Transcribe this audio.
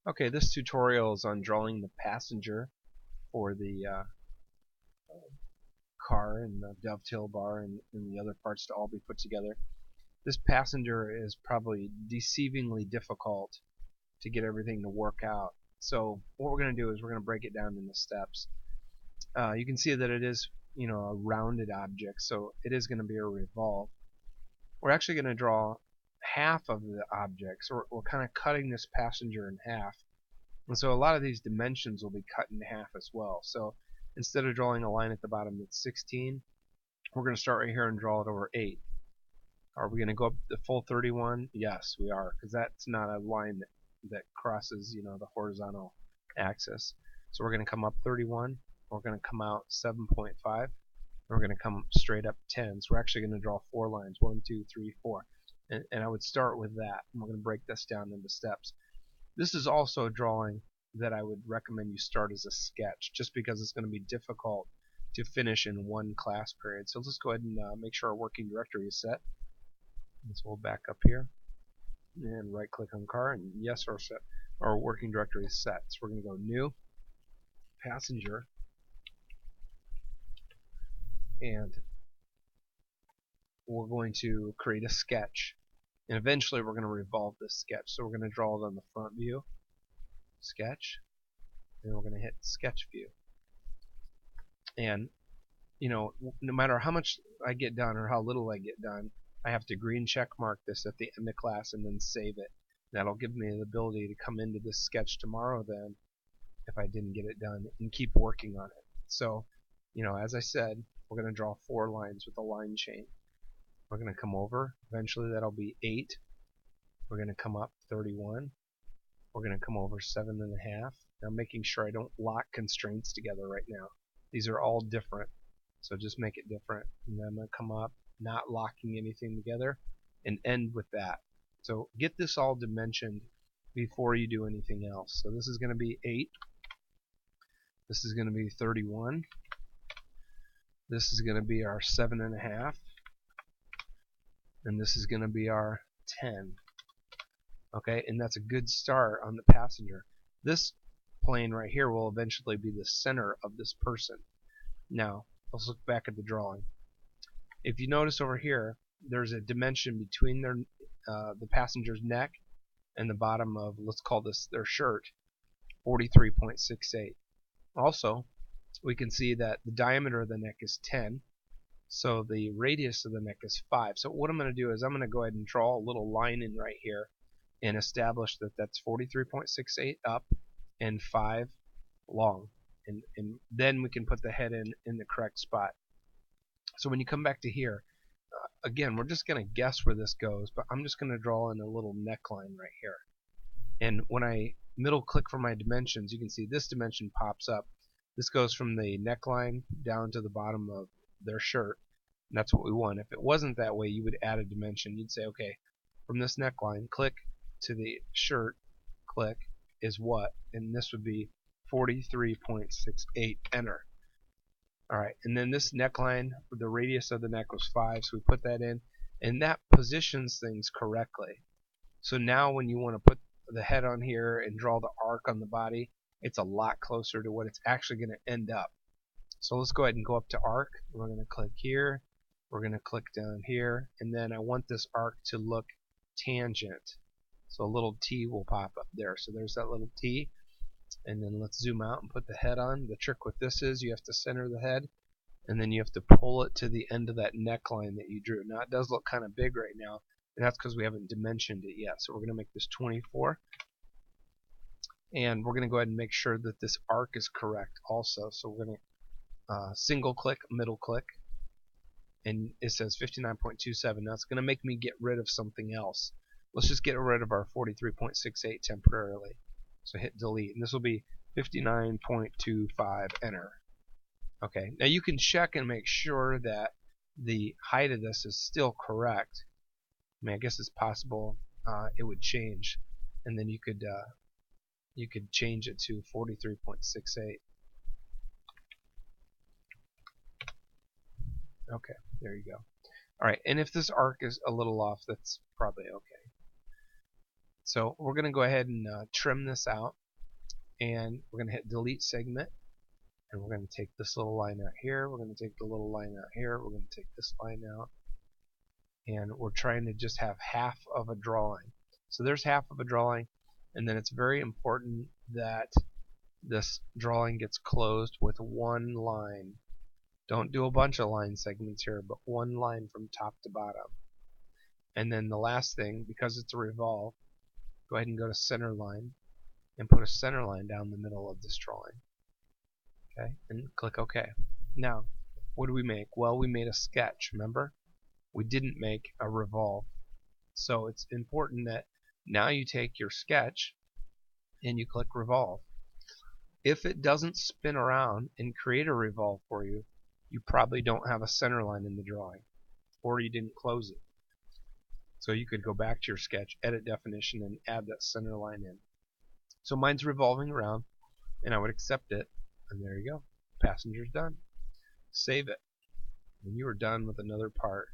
Okay, this tutorial is on drawing the passenger for the car and the dovetail bar and the other parts to all be put together. This passenger is probably deceivingly difficult to get everything to work out. So what we're going to do is we're going to break it down into steps. You can see that it is, a rounded object, so it is going to be a revolve. We're actually going to draw half of the object, so we're kind of cutting this passenger in half. And so a lot of these dimensions will be cut in half as well. So instead of drawing a line at the bottom that's 16, we're going to start right here and draw it over 8. Are we going to go up the full 31? Yes, we are, because that's not a line that crosses, the horizontal axis. So we're going to come up 31. We're going to come out 7.5. And we're going to come straight up 10. So we're actually going to draw 4 lines. 1, 2, 3, 4. And I would start with that. And we're going to break this down into steps. This is also a drawing that I would recommend you start as a sketch, just because it's going to be difficult to finish in one class period. So let's go ahead and make sure our working directory is set. So we'll back up here and right click on car, and yes, our working directory is set. So we're going to go new, passenger, and we're going to create a sketch. And eventually we're going to revolve this sketch. So we're going to draw it on the front view, sketch, and we're going to hit sketch view. And no matter how much I get done or how little I get done, I have to green check mark this at the end of class and then save it. That'll give me the ability to come into this sketch tomorrow then, if I didn't get it done, and keep working on it. So, as I said, we're going to draw 4 lines with a line chain. We're going to come over. Eventually that'll be 8. We're going to come up 31. We're going to come over 7.5. Now making sure I don't lock constraints together right now. These are all different, so just make it different. And then I'm going to come up, not locking anything together, and end with that. So get this all dimensioned before you do anything else. So this is going to be 8. This is going to be 31. This is going to be our 7.5. And this is going to be our 10. Okay, and that's a good start on the passenger. This plane right here will eventually be the center of this person. Now, let's look back at the drawing. If you notice over here, there's a dimension between the passenger's neck and the bottom of, let's call this their shirt, 43.68. Also, we can see that the diameter of the neck is 10. So the radius of the neck is 5. So what I'm going to do is I'm going to go ahead and draw a little line in right here and establish that that's 43.68 up and 5 long. And then we can put the head in the correct spot. So when you come back to here, again, we're just going to guess where this goes, but I'm just going to draw in a little neckline right here. And when I middle click for my dimensions, you can see this dimension pops up. This goes from the neckline down to the bottom of their shirt, and that's what we want. If it wasn't that way, you would add a dimension. You'd say, okay, from this neckline, click to the shirt, click is what, and this would be 43.68, enter. Alright, and then this neckline, the radius of the neck was 5, so we put that in, and that positions things correctly. So now when you want to put the head on here and draw the arc on the body, it's a lot closer to what it's actually going to end up. So let's go ahead and go up to arc. We're going to click here. We're going to click down here. And then I want this arc to look tangent. So a little T will pop up there. So there's that little T. And then let's zoom out and put the head on. The trick with this is you have to center the head, and then you have to pull it to the end of that neckline that you drew. Now it does look kind of big right now, and that's because we haven't dimensioned it yet. So we're going to make this 24. And we're going to go ahead and make sure that this arc is correct also. So we're going to single click, middle click, and it says 59.27. Now it's going to make me get rid of something else. Let's just get rid of our 43.68 temporarily. So hit delete, and this will be 59.25, enter. Okay, now you can check and make sure that the height of this is still correct. I mean, I guess it's possible it would change, and then you could change it to 43.68. Okay, there you go. Alright, and if this arc is a little off, that's probably okay. So we're going to go ahead and trim this out, and we're going to hit delete segment, and we're going to take this little line out here, we're going to take the little line out here, we're going to take this line out, and we're trying to just have half of a drawing. So there's half of a drawing, and then it's very important that this drawing gets closed with one line. Don't do a bunch of line segments here, but one line from top to bottom. And then the last thing, because it's a revolve, go ahead and go to center line and put a center line down the middle of this drawing. Okay, and click OK. Now, what do we make? Well, we made a sketch, remember? We didn't make a revolve. So it's important that now you take your sketch and you click revolve. If it doesn't spin around and create a revolve for you, you probably don't have a center line in the drawing, or you didn't close it. So you could go back to your sketch, edit definition, and add that center line in. So mine's revolving around, and I would accept it, and there you go. Passenger's done. Save it. And you are done with another part.